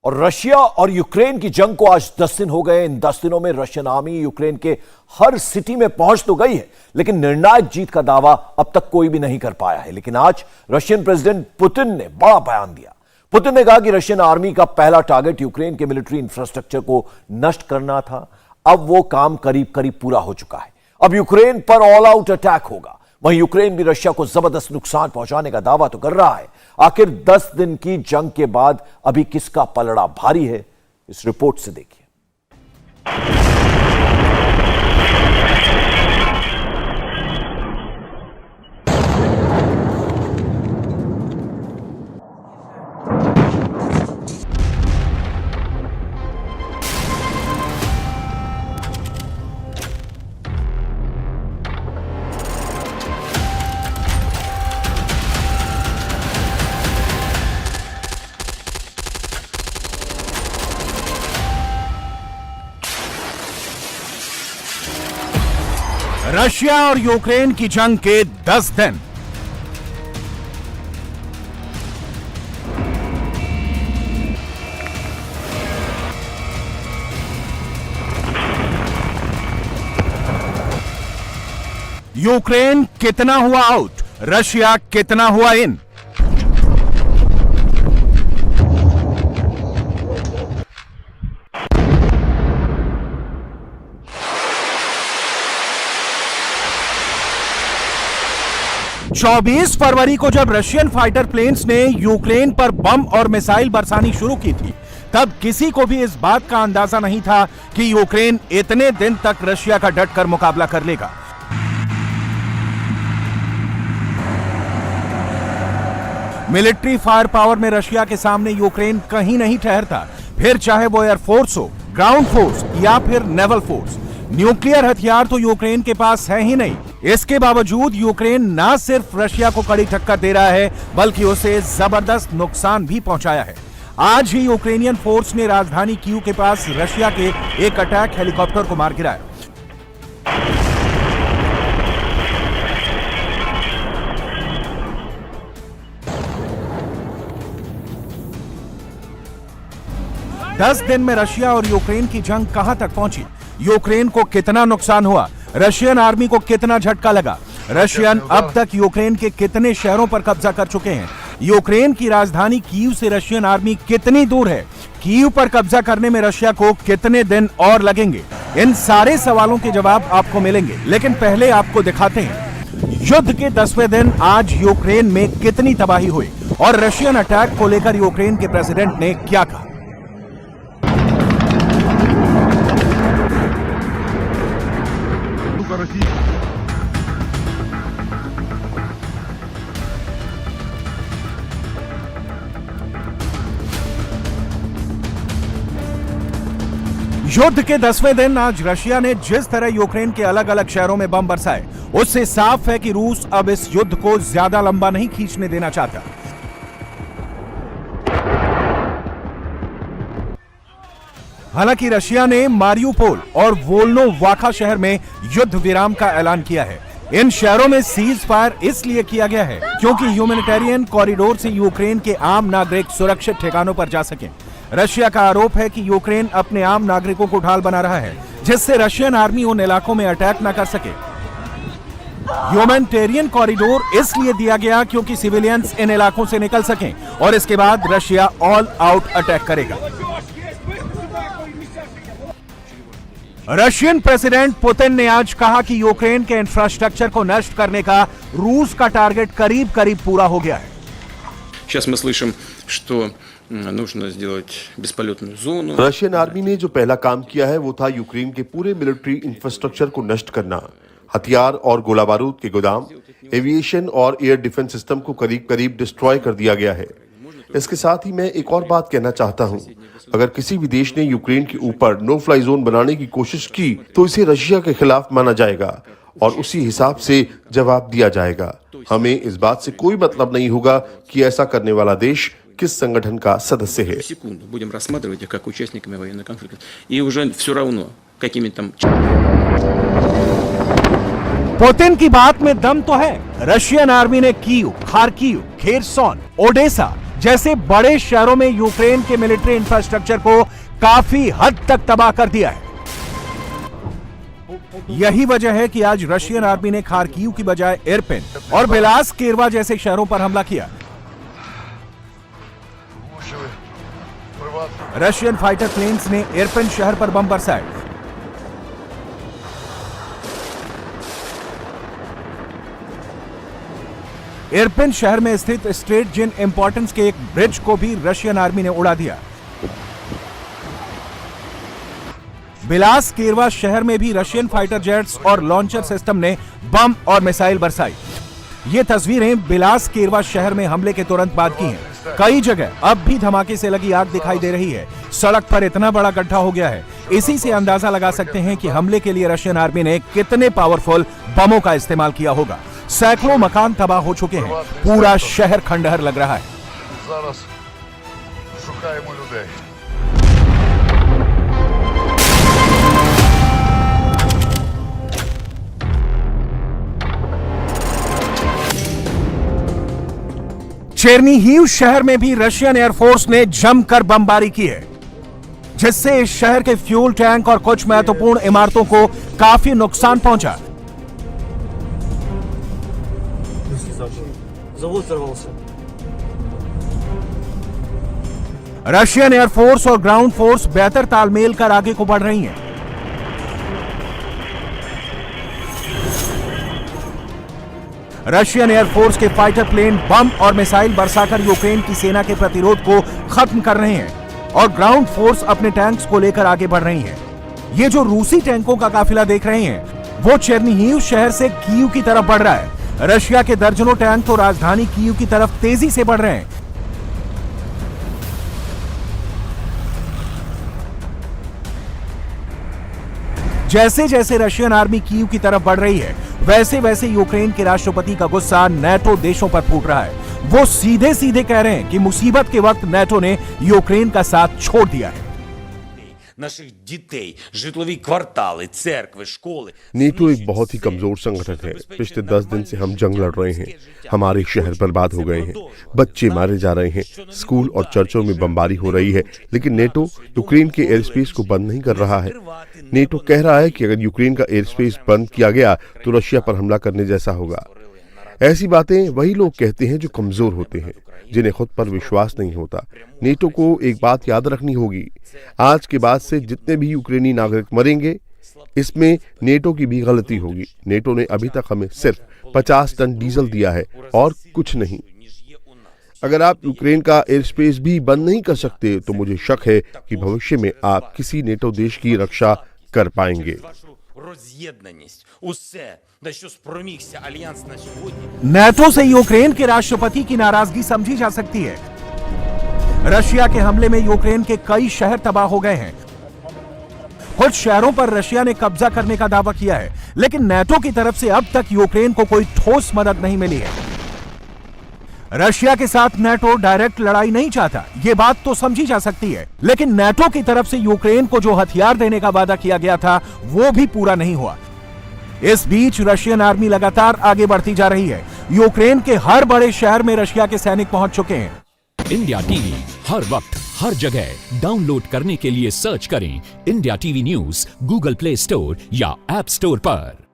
और रशिया और यूक्रेन की जंग को आज 10 दिन हो गए। इन 10 दिनों में रशियन आर्मी यूक्रेन के हर सिटी में पहुंच तो गई है, लेकिन निर्णायक जीत का दावा अब तक कोई भी नहीं कर पाया है। लेकिन आज रशियन प्रेसिडेंट पुतिन ने बड़ा बयान दिया। पुतिन ने कहा कि रशियन आर्मी का पहला टारगेट यूक्रेन के मिलिट्री इंफ्रास्ट्रक्चर को नष्ट करना था। अब वो काम करीब करीब पूरा हो चुका है। अब यूक्रेन पर ऑल आउट अटैक होगा। वहीं यूक्रेन भी रशिया को जबरदस्त नुकसान पहुंचाने का दावा तो कर रहा है। आखिर 10 दिन की जंग के बाद अभी किसका पलड़ा भारी है, इस रिपोर्ट से देखिए। रशिया और यूक्रेन की जंग के 10 दिन। यूक्रेन कितना हुआ आउट, रशिया कितना हुआ इन। चौबीस फरवरी को जब रशियन फाइटर प्लेन्स ने यूक्रेन पर बम और मिसाइल बरसानी शुरू की थी, तब किसी को भी इस बात का अंदाजा नहीं था कि यूक्रेन इतने दिन तक रशिया का डटकर मुकाबला कर लेगा। मिलिट्री फायर पावर में रशिया के सामने यूक्रेन कहीं नहीं ठहरता, फिर चाहे वो एयरफोर्स हो, ग्राउंड फोर्स या फिर नेवल फोर्स। न्यूक्लियर हथियार तो यूक्रेन के पास है ही नहीं। इसके बावजूद यूक्रेन ना सिर्फ रशिया को कड़ी टक्कर दे रहा है, बल्कि उसे जबरदस्त नुकसान भी पहुंचाया है। आज ही यूक्रेनियन फोर्स ने राजधानी कीव के पास रशिया के एक अटैक हेलीकॉप्टर को मार गिराया। दस दिन में रशिया और यूक्रेन की जंग कहां तक पहुंची, यूक्रेन को कितना नुकसान हुआ, रशियन आर्मी को कितना झटका लगा, रशियन अब तक यूक्रेन के कितने शहरों पर कब्जा कर चुके हैं, यूक्रेन की राजधानी कीव से रशियन आर्मी कितनी दूर है, कीव पर कब्जा करने में रशिया को कितने दिन और लगेंगे, इन सारे सवालों के जवाब आपको मिलेंगे। लेकिन पहले आपको दिखाते हैं युद्ध के 10वें दिन आज यूक्रेन में कितनी तबाही हुई और रशियन अटैक को लेकर यूक्रेन के प्रेसिडेंट ने क्या कहा। युद्ध के 10वें दिन आज रशिया ने जिस तरह यूक्रेन के अलग अलग शहरों में बम बरसाए, उससे साफ है कि रूस अब इस युद्ध को ज्यादा लंबा नहीं खींचने देना चाहता। हालांकि रशिया ने मारियुपोल और वोल्नोवाखा शहर में युद्ध विराम का ऐलान किया है। इन शहरों में सीज फायर इसलिए किया गया है क्योंकि ह्यूमैनिटेरियन कॉरिडोर से यूक्रेन के आम नागरिक सुरक्षित ठिकानों पर जा सकें। रशिया का आरोप है कि यूक्रेन अपने आम नागरिकों को ढाल बना रहा है, जिससे रशियन आर्मी उन इलाकों में अटैक न कर सके। ह्यूमैनिटेरियन कॉरिडोर इसलिए दिया गया क्योंकि सिविलियंस इन इलाकों से निकल सकें और इसके बाद रशिया ऑल आउट अटैक करेगा। रशियन प्रेसिडेंट पुतिन ने आज कहा कि यूक्रेन के इंफ्रास्ट्रक्चर को नष्ट करने का रूस का टारगेट करीब करीब पूरा हो गया है। Сейчас мы слышим, что нужно сделать бесполетную зону. रशियन आर्मी ने जो पहला काम किया है वो था यूक्रेन के पूरे मिलिट्री इंफ्रास्ट्रक्चर को नष्ट करना। हथियार और गोला बारूद के गोदाम, एविएशन और एयर डिफेंस सिस्टम को करीब करीब डिस्ट्रॉय कर दिया गया है। इसके साथ ही मैं एक और बात कहना चाहता हूं, अगर किसी भी देश ने यूक्रेन के ऊपर नो फ्लाई जोन बनाने की कोशिश की तो इसे रशिया के खिलाफ माना जाएगा और उसी हिसाब से जवाब दिया जाएगा। हमें इस बात से कोई मतलब नहीं होगा कि ऐसा करने वाला देश किस संगठन का सदस्य है। Будем рассматривать их как участниками военного конфликта. И уже все равно, какими там... पुतिन की बात में दम तो है। रशियन आर्मी ने कीव, खार्किव, खेरसोन, ओडेसा जैसे बड़े शहरों में यूक्रेन के मिलिट्री इंफ्रास्ट्रक्चर को काफी हद तक तबाह कर दिया है। यही वजह है कि आज रशियन आर्मी ने खार्किव की बजाय इरपिन और बेलास केरवा जैसे शहरों पर हमला किया। रशियन फाइटर प्लेन्स ने इरपिन शहर पर बम बरसाए। इरपिन शहर में स्थित स्ट्रेट जिन इंपॉर्टेंस के एक ब्रिज को भी रशियन आर्मी ने उड़ा दिया। बिलास केरवा शहर में भी रशियन फाइटर जेट्स और लॉन्चर सिस्टम ने बम और मिसाइल बरसाई। ये तस्वीरें बिलास केरवा शहर में हमले के तुरंत बाद की हैं। कई जगह अब भी धमाके से लगी आग दिखाई दे रही है। सड़क पर इतना बड़ा गड्ढा हो गया है, इसी से अंदाजा लगा सकते हैं कि हमले के लिए रशियन आर्मी ने कितने पावरफुल बमों का इस्तेमाल किया होगा। सैकड़ों मकान तबाह हो चुके हैं, पूरा शहर खंडहर लग रहा है। चेर्निहिव शहर में भी रशियन एयरफोर्स ने जमकर बमबारी की है, जिससे इस शहर के फ्यूल टैंक और कुछ महत्वपूर्ण इमारतों को काफी नुकसान पहुंचा। रशियन एयरफोर्स और ग्राउंड फोर्स बेहतर तालमेल कर आगे को बढ़ रही हैं। रशियन एयरफोर्स के फाइटर प्लेन बम और मिसाइल बरसाकर यूक्रेन की सेना के प्रतिरोध को खत्म कर रहे हैं और ग्राउंड फोर्स अपने टैंक्स को लेकर आगे बढ़ रही है। ये जो रूसी टैंकों का काफिला देख रहे हैं, वो चेर्निहिव शहर से कीव की तरफ बढ़ रहा है। रशिया के दर्जनों टैंक तो राजधानी कीव की तरफ तेजी से बढ़ रहे हैं। जैसे जैसे रशियन आर्मी कीव की तरफ बढ़ रही है, वैसे वैसे यूक्रेन के राष्ट्रपति का गुस्सा नेटो देशों पर फूट रहा है। वो सीधे सीधे कह रहे हैं कि मुसीबत के वक्त नेटो ने यूक्रेन का साथ छोड़ दिया है। наших дітей, житлові квартали, церкви, школи. नेटो एक बहुत ही कमजोर संगठन है। पिछले 10 दिन से हम जंग लड़ रहे हैं, हमारे शहर बर्बाद हो गए हैं, बच्चे मारे जा रहे हैं, स्कूल और चर्चों में बमबारी हो रही है, लेकिन नेटो यूक्रेन के एयर स्पेस को बंद नहीं कर रहा है। नेटो कह रहा है कि अगर यूक्रेन का एयर स्पेस बंद किया गया तो रशिया पर हमला करने जैसा होगा। ऐसी बातें वही लोग कहते हैं जो कमजोर होते हैं, जिन्हें खुद पर विश्वास नहीं होता। नेटो को एक बात याद रखनी होगी, आज के बाद से जितने भी यूक्रेनी नागरिक मरेंगे, इसमें नेटो की भी गलती होगी। नेटो ने अभी तक हमें सिर्फ 50 टन डीजल दिया है और कुछ नहीं। अगर आप यूक्रेन का एयर स्पेस भी बंद नहीं कर सकते तो मुझे शक है कि भविष्य में आप किसी नेटो देश की रक्षा कर पाएंगे। नेटो से यूक्रेन के राष्ट्रपति की नाराजगी समझी जा सकती है। रशिया के हमले में यूक्रेन के कई शहर तबाह हो गए हैं। कुछ शहरों पर रशिया ने कब्जा करने का दावा किया है, लेकिन नेटो की तरफ से अब तक यूक्रेन को कोई ठोस मदद नहीं मिली है। रशिया के साथ नेटो डायरेक्ट लड़ाई नहीं चाहता, यह बात तो समझी जा सकती है, लेकिन नेटो की तरफ से यूक्रेन को जो हथियार देने का वादा किया गया था, वो भी पूरा नहीं हुआ। इस बीच रशियन आर्मी लगातार आगे बढ़ती जा रही है। यूक्रेन के हर बड़े शहर में रशिया के सैनिक पहुंच चुके हैं। इंडिया टीवी हर वक्त हर जगह डाउनलोड करने के लिए सर्च करें India TV news Google play store या ऐप स्टोर पर।